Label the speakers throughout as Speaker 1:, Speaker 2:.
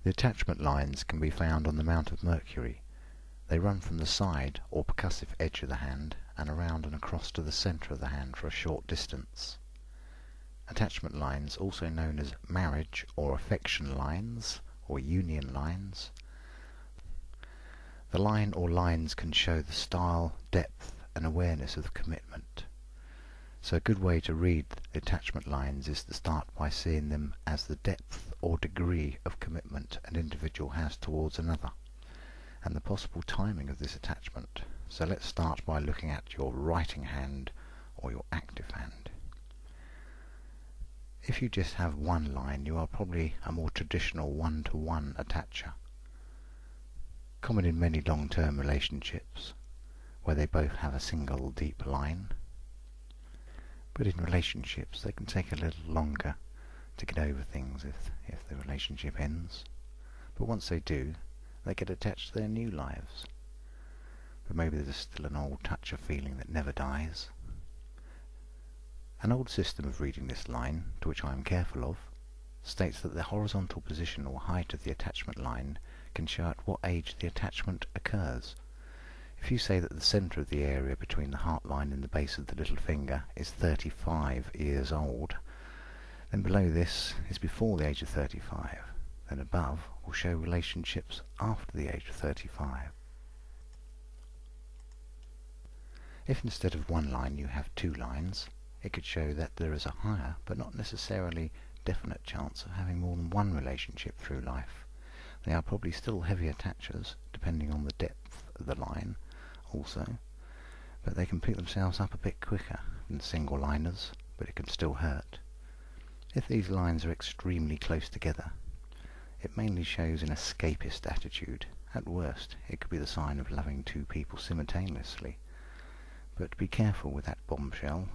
Speaker 1: The attachment lines can be found on the Mount of Mercury. They run from the side or percussive edge of the hand and around and across to the centre of the hand for a short distance. Attachment lines, also known as marriage or affection lines or union lines. The line or lines can show the style, depth and awareness of the commitment. So a good way to read the attachment lines is to start by seeing them as the depth or degree of commitment an individual has towards another, and the possible timing of this attachment. So let's start by looking at your writing hand or your active hand. If you just have one line, you are probably a more traditional one-to-one attacher. Common in many long-term relationships, where they both have a single deep line. But in relationships, they can take a little longer to get over things if the relationship ends. But once they do, they get attached to their new lives. But maybe there's still an old touch of feeling that never dies. An old system of reading this line, to which I am careful of, states that the horizontal position or height of the attachment line can show at what age the attachment occurs. If you say that the centre of the area between the heart line and the base of the little finger is 35 years old, then below this is before the age of 35, then above will show relationships after the age of 35. If instead of one line you have two lines, it could show that there is a higher but not necessarily definite chance of having more than one relationship through life. They are probably still heavy attachers, depending on the depth of the line also, but they can pick themselves up a bit quicker than single liners, but it can still hurt. If these lines are extremely close together, it mainly shows an escapist attitude. At worst, it could be the sign of loving two people simultaneously. But be careful with that bombshell,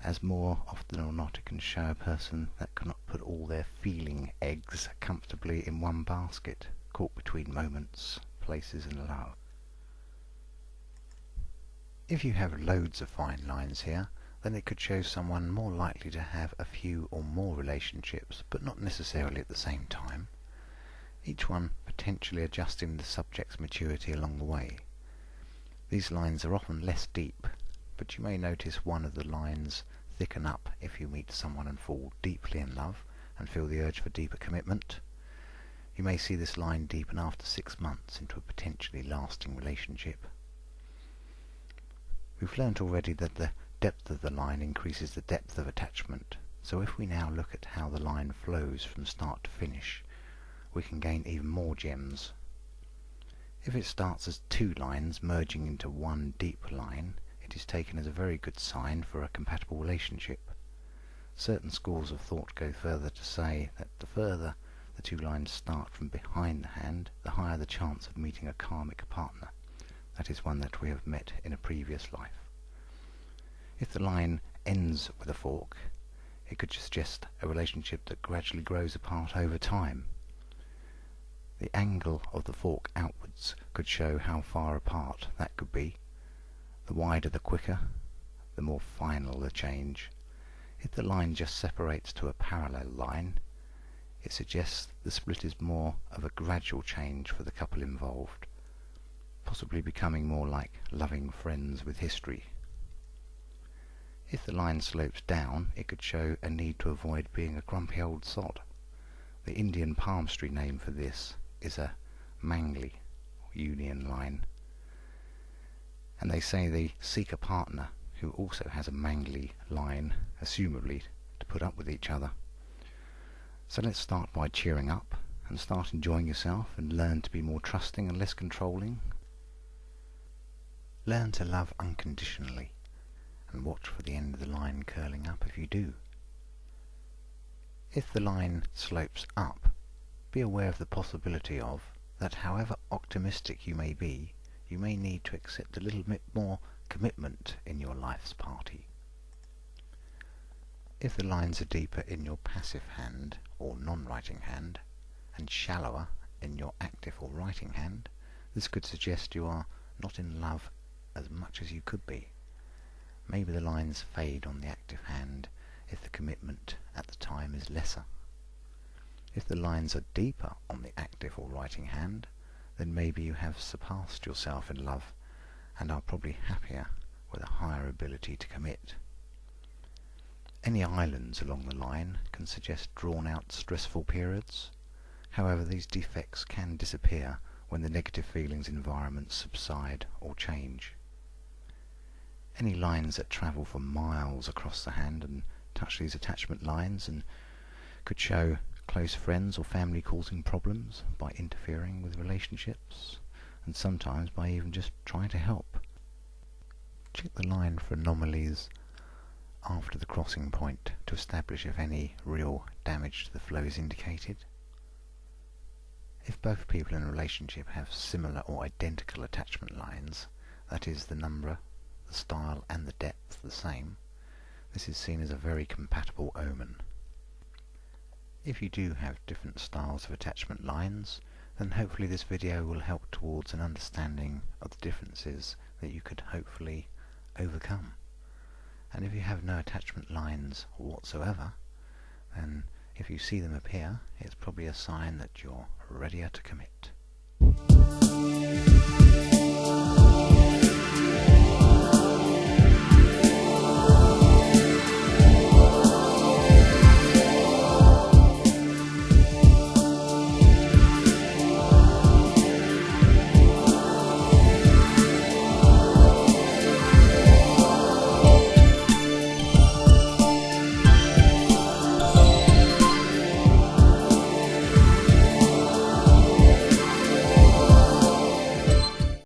Speaker 1: as more often or not it can show a person that cannot put all their feeling eggs comfortably in one basket, caught between moments, places and love. If you have loads of fine lines here, then it could show someone more likely to have a few or more relationships, but not necessarily at the same time, each one potentially adjusting the subject's maturity along the way. These lines are often less deep, but you may notice one of the lines thicken up if you meet someone and fall deeply in love and feel the urge for deeper commitment. You may see this line deepen after 6 months into a potentially lasting relationship. We've learnt already that the depth of the line increases the depth of attachment, so if we now look at how the line flows from start to finish, we can gain even more gems. If it starts as two lines merging into one deep line, it is taken as a very good sign for a compatible relationship. Certain schools of thought go further to say that the further the two lines start from behind the hand, the higher the chance of meeting a karmic partner. That is one that we have met in a previous life. If the line ends with a fork, it could suggest a relationship that gradually grows apart over time. The angle of the fork outwards could show how far apart that could be. The wider the quicker, the more final the change. If the line just separates to a parallel line, it suggests the split is more of a gradual change for the couple involved, possibly becoming more like loving friends with history. If the line slopes down, it could show a need to avoid being a grumpy old sod. The Indian palmistry name for this is a mangli, union line, and they say they seek a partner who also has a mangly line, assumably to put up with each other. So let's start by cheering up and start enjoying yourself and learn to be more trusting and less controlling. Learn to love unconditionally and watch for the end of the line curling up if you do. If the line slopes up, be aware of the possibility of that however optimistic you may be, you may need to accept a little bit more commitment in your life's party. If the lines are deeper in your passive hand or non-writing hand and shallower in your active or writing hand, this could suggest you are not in love as much as you could be. Maybe the lines fade on the active hand if the commitment at the time is lesser. If the lines are deeper on the active or writing hand, then maybe you have surpassed yourself in love and are probably happier with a higher ability to commit. Any islands along the line can suggest drawn-out stressful periods. However, these defects can disappear when the negative feelings environment subside or change. Any lines that travel for miles across the hand and touch these attachment lines and could show close friends or family causing problems by interfering with relationships, and sometimes by even just trying to help. Check the line for anomalies after the crossing point to establish if any real damage to the flow is indicated. If both people in a relationship have similar or identical attachment lines, that is, the number, the style and the depth the same, this is seen as a very compatible omen. If you do have different styles of attachment lines, then hopefully this video will help towards an understanding of the differences that you could hopefully overcome. And if you have no attachment lines whatsoever, then if you see them appear, it's probably a sign that you're readier to commit.